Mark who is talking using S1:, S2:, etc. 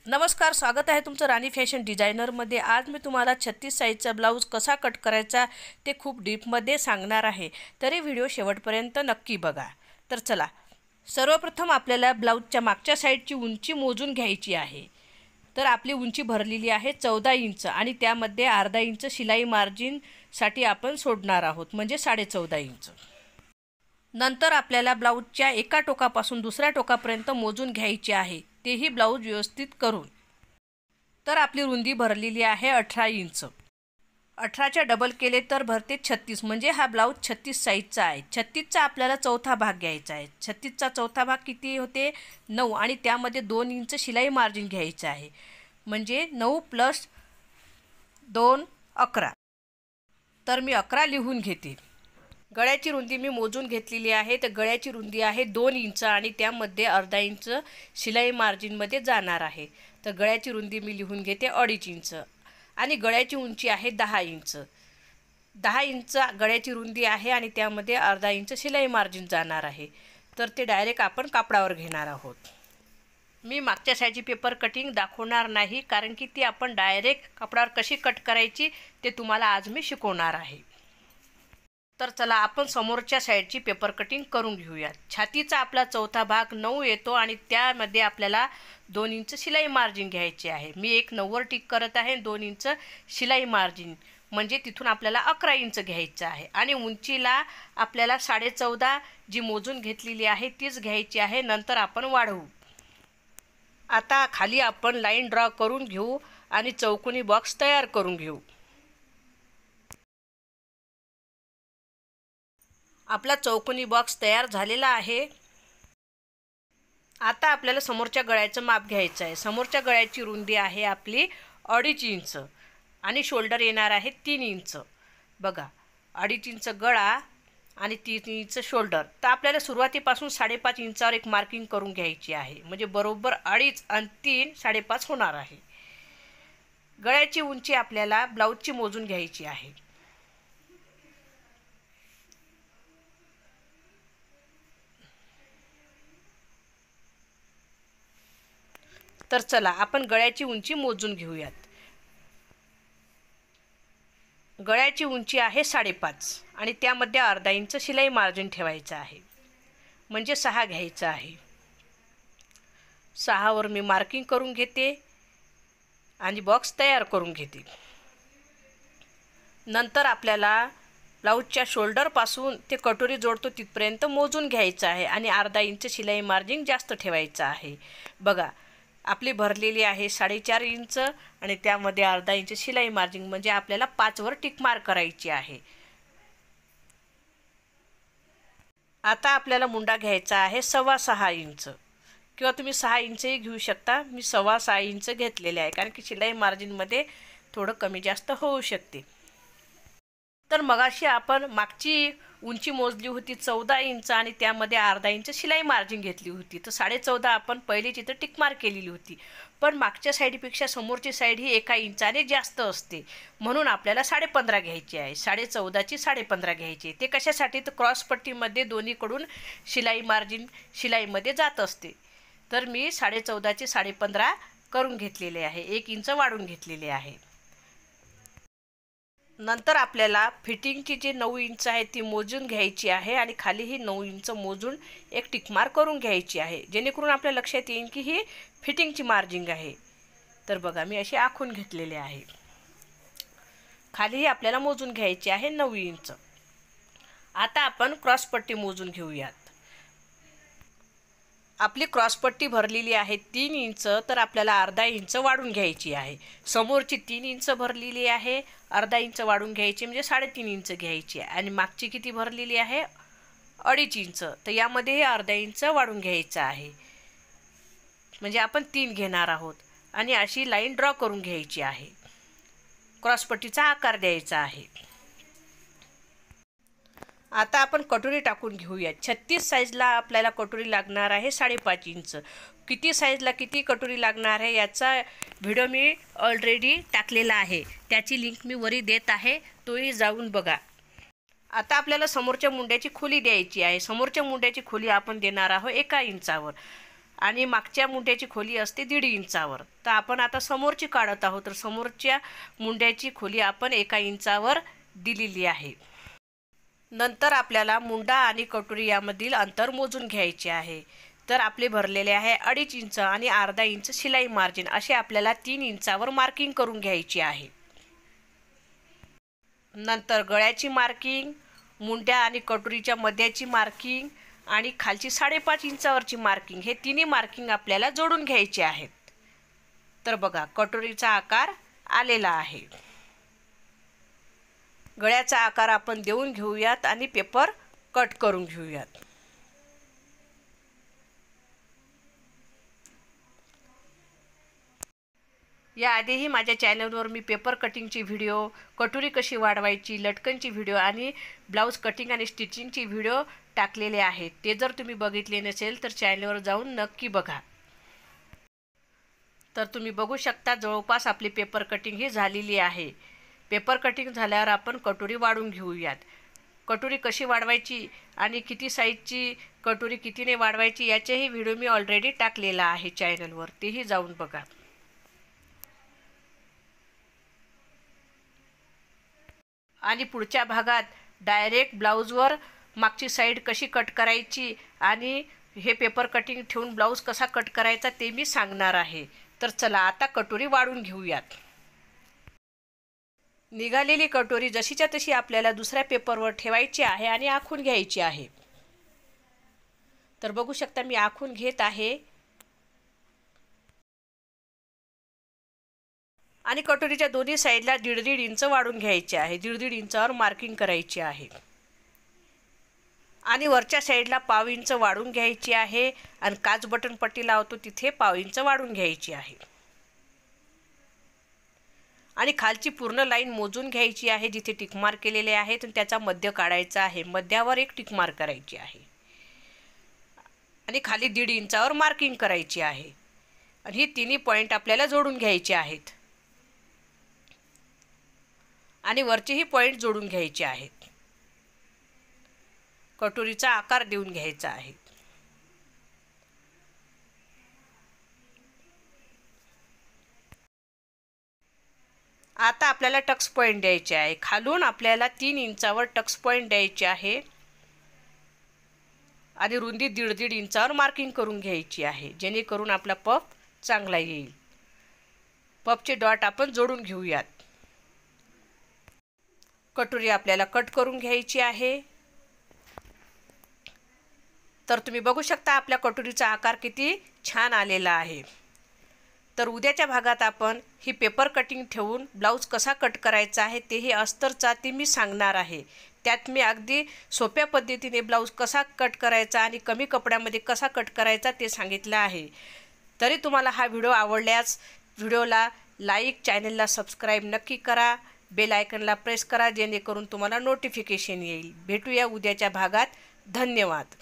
S1: नमस्कार, स्वागत आहे तुमचं राणी फॅशन डिझायनरमध्ये। आज मी तुम्हाला 36 साईजचा ब्लाऊज कसा कट करायचा ते खूप डीपमध्ये सांगणार आहे, तरी व्हिडिओ शेवटपर्यंत नक्की बघा। तर चला, सर्वप्रथम आपल्याला ब्लाऊजच्या मागच्या साईडची उंची मोजून घ्यायची आहे। तर आपली उंची भरलेली आहे 14 इंच आणि त्यामध्ये अर्धा इंच शिलाई मार्जिनसाठी आपण सोडणार आहोत, म्हणजे 14.5 इंच। नंतर आपल्याला ब्लाऊजच्या एका टोकापासून दुसऱ्या टोकापर्यंत मोजून घ्यायचे आहे, तेही ब्लाऊज व्यवस्थित करून। तर आपली रुंदी भरलेली आहे 18 इंच। 18च्या डबल केले तर भरते 36, म्हणजे हा ब्लाऊज 36 साईजचा आहे। 36चा आपल्याला चौथा भाग घ्यायचा आहे। 36चा चौथा भाग किती होते? 9, आणि त्यामध्ये 2 इंच शिलाई मार्जिन घ्यायचं आहे, म्हणजे 9 + 2 11। तर मी 11 लिहून घेते। गळ्याची रुंदी मी मोजून घेतलेली आहे। तर गळ्याची रुंदी आहे 2 इंच आणि त्यामध्ये अर्धा इंच शिलाई मार्जिनमध्ये जाणार आहे। तर गळ्याची रुंदी मी लिहून घेते 2.5 इंच आणि गळ्याची उंची आहे 10 इंच। 10 इंच गळ्याची रुंदी आहे आणि त्यामध्ये अर्धा इंच शिलाई मार्जिन जाणार आहे। तर ते डायरेक्ट आपण कापडावर घेणार आहोत। मी मागच्या साईडची पेपर कटिंग दाखवणार नाही, कारण की ती आपण डायरेक्ट कापडावर कशी कट करायची ते तुम्हाला आज मी शिकवणार आहे। तर चला, आपण समोरच्या साईडची पेपर कटिंग करून घेऊया। छातीचा आपला चौथा भाग 9 येतो आणि त्यामध्ये आपल्याला 2 इंच शिलाई मार्जिन घ्यायचे आहे। मी एक 9 वर टिक करत आहे, 2 इंच शिलाई मार्जिन, म्हणजे तिथून आपल्याला 11 इंच घ्यायचं आहे। आणि उंचीला आपल्याला 14.5 जी मोजून घेतलेली आहे तीच घ्यायची आहे, नंतर आपण वाढवू। आता खाली आपण लाईन ड्रॉ करून घेऊ आणि चौकोनी बॉक्स तयार करून घेऊ। आपला चौकोनी बॉक्स तयार झालेला आहे। आता आपल्याला समोरच्या गळ्याचं माप घ्यायचं आहे। समोरच्या गळ्याची रुंदी आहे आपली 2.5 इंच आणि शोल्डर येणार आहे 3 इंच। बघा, 2.5 इंच गळा आणि 3 इंच शोल्डर। तर आपल्याला सुरुवातीपासून 5.5 इंचावर एक मार्किंग करून घ्यायची आहे, म्हणजे बरोबर 2.5 आणि 3 5.5 होणार आहे। गळ्याची उंची आपल्याला ब्लाऊजची मोजून घ्यायची आहे। तर चला, आपण गळ्याची उंची मोजून घेऊयात। गळ्याची उंची आहे 5.5 आणि त्यामध्ये अर्धा इंच शिलाई मार्जिन ठेवायचं आहे, म्हणजे 6 घ्यायचं आहे। 6 वर मी मार्किंग करून घेते आणि बॉक्स तयार करून घेते। नंतर आपल्याला ब्लाऊजच्या शोल्डरपासून ते कटोरी जोडतो तिथपर्यंत मोजून घ्यायचं आहे आणि अर्धा इंच शिलाई मार्जिन जास्त ठेवायचं आहे। बघा, आपली भरलेली आहे 4.5 इंच आणि त्यामध्ये अर्धा इंच शिलाई मार्जिन, म्हणजे आपल्याला 5 वर टिक मार्क करायची आहे। आता आपल्याला मुंडा घ्यायचा आहे 6.25 इंच, किंवा तुम्ही 6 इंचही घेऊ शकता। मी 6.25 इंच घेतलेले आहे, कारण की शिलाई मार्जिनमध्ये थोडं कमी जास्त होऊ शकते। तर मगाशी आपण मागची उंची मोजली होती 14 इंच आणि त्यामध्ये अर्धा इंच शिलाई मार्जिन घेतली होती। तर 14.5 आपण पहिलीच इथं टिक मार्क केलेली होती, पण मागच्या साईडपेक्षा समोरची साईड ही 1 इंचाने जास्त असते, म्हणून आपल्याला 15.5 घ्यायची आहे। 14.5ची 15.5 घ्यायची। ते कशासाठी? तर क्रॉसपट्टीमध्ये दोन्हीकडून शिलाई मार्जिन शिलाईमध्ये जात असते। तर मी 14.5ची 15.5 करून घेतलेले आहे, 1 इंच वाढून घेतलेले आहे। नंतर आपल्याला फिटिंगची जी 9 इंच आहे ती मोजून घ्यायची आहे आणि खालीही 9 इंच मोजून एक टिक मार्क करून घ्यायची आहे, जेणेकरून आपल्या लक्षात येईल की ही फिटिंगची मार्जिंग आहे। तर बघा, मी अशी आखून घेतलेले आहे। खालीही आपल्याला मोजून घ्यायची आहे 9 इंच। आता आपण क्रॉसपट्टी मोजून घेऊयात। आपली क्रॉसपट्टी भरलेली आहे 3 इंच, तर आपल्याला अर्धा इंच वाढून घ्यायची आहे। समोरची 3 इंच भरलेली आहे, अर्धा इंच वाढून घ्यायची, म्हणजे 3.5 इंच घ्यायची आहे। आणि मागची किती भरलेली आहे? 2.5 इंच, तर यामध्येही अर्धा इंच वाढून घ्यायचं आहे, म्हणजे आपण 3 घेणार आहोत। आणि अशी लाईन ड्रॉ करून घ्यायची आहे, क्रॉसपट्टीचा आकार द्यायचा आहे। आता आपण कटोरी टाकून घेऊया। 36 साईजला आपल्याला कटोरी लागणार आहे 5.5 इंच। किती साईजला किती कटोरी लागणार आहे याचा व्हिडिओ मी ऑलरेडी टाकलेला आहे, त्याची लिंक मी वरी देत आहे, तोही जाऊन बघा। आता आपल्याला समोरच्या मुंड्याची खोली द्यायची आहे। समोरच्या मुंड्याची खोली आपण देणार आहोत 1 इंचावर आणि मागच्या मुंड्याची खोली असते 1.5 इंचावर. तर आपण आता समोरची काढत आहोत. तर समोरच्या मुंड्याची खोली आपण 1 इंचावर दिलेली आहे. नंतर आपल्याला मुंडा आणि कटोरी यामधील अंतर मोजून घ्यायचे आहे. तर आपले भरलेले आहे 2.5 इंच आणि अर्धा इंच शिलाई मार्जिन असे आपल्याला 3 इंचावर मार्किंग करून घ्यायची आहे. नंतर गळ्याची मार्किंग, मुंड्या आणि कटोरीच्या मध्याची मार्किंग आणि खालची 5.5 इंचावरची मार्किंग हे तिन्ही मार्किंग आपल्याला जोडून घ्यायचे आहेत. तर बघा कटोरीचा आकार आलेला आहे. गळ्याचा आकार आपण देऊन घेऊयात आणि पेपर कट करून घेऊयात. याआधीही माझ्या चॅनलवर मी पेपर कटिंगची व्हिडिओ, कटोरी कशी वाढवायची, लटकनची व्हिडिओ आणि ब्लाऊज कटिंग आणि स्टिचिंगची व्हिडिओ टाकलेले आहेत. ते जर तुम्ही बघितले नसेल तर चॅनलवर जाऊन नक्की बघा. तर तुम्ही बघू शकता जवळपास आपली पेपर कटिंग ही झालेली आहे. पेपर कटिंग झाल्यावर आपण कटोरी वाढून घेऊयात. कटोरी कशी वाढवायची आणि किती साईजची कटोरी कितीने वाढवायची याचेही व्हिडिओ मी ऑलरेडी टाकलेला आहे चॅनलवर, तेही जाऊन बघा. आणि पुढच्या भागात डायरेक्ट ब्लाऊजवर मागची साईड कशी कट करायची आणि हे पेपर कटिंग ठेवून ब्लाऊज कसा कट करायचा ते मी सांगणार आहे. तर चला आता कटोरी वाढून घेऊयात. निघालेली कटोरी जशीच्या तशी आपल्याला दुसऱ्या पेपरवर ठेवायची आहे आणि आखून घ्यायची आहे. तर बघू शकता मी आखून घेत आहे. आणि कटोरीच्या दोन्ही साईडला 1.5 इंच वाढून घ्यायचे आहे. 1.5 इंचावर मार्किंग करायची आहे. आणि वरच्या साईडला 1/2 इंच वाढून घ्यायची आहे आणि काच बटन पट्टी लावतो तिथे 1/2 इंच वाढून घ्यायची आहे. आणि खालची पूर्ण लाईन मोजून घ्यायची आहे. जिथे टिक मार्क केलेले आहेत त्याचा मध्य काढायचा आहे. मध्यावर एक टिक मार्क करायची आहे आणि खाली 1.5 इंचावर मार्किंग करायची आहे. आणि ही तिन्ही पॉईंट आपल्याला जोडून घ्यायचे आहेत आणि वरचेही पॉईंट जोडून घ्यायचे आहेत. कटोरीचा आकार देऊन घ्यायचा आहे. आता आपल्याला टक्स पॉईंट द्यायचे आहे. खालून आपल्याला 3 इंचावर टक्स पॉईंट द्यायचे आहे आणि रुंदी 1.5 इंचावर मार्किंग करून घ्यायची आहे, जेणेकरून आपला पफ चांगला येईल. पफचे डॉट आपण जोडून घेऊयात. कटोरी आपल्याला कट करून घ्यायची आहे. तर तुम्ही बघू शकता आपल्या कटोरीचा आकार किती छान आलेला आहे. तर उद्याच्या भागात आपण ही पेपर कटिंग ठेवून ब्लाऊज कसा कट करायचा आहे तेही अस्तरचा ते मी सांगणार आहे. त्यात मी अगदी सोप्या पद्धतीने ब्लाऊज कसा कट करायचा आणि कमी कपड्यामध्ये कसा कट करायचा ते सांगितलं आहे. तरी तुम्हाला हा व्हिडिओ आवडल्यास व्हिडिओला लाईक, चॅनलला सबस्क्राईब नक्की करा. बेल आयकनला प्रेस करा जेणेकरून तुम्हाला नोटिफिकेशन येईल. भेटूया उद्याच्या भागात. धन्यवाद.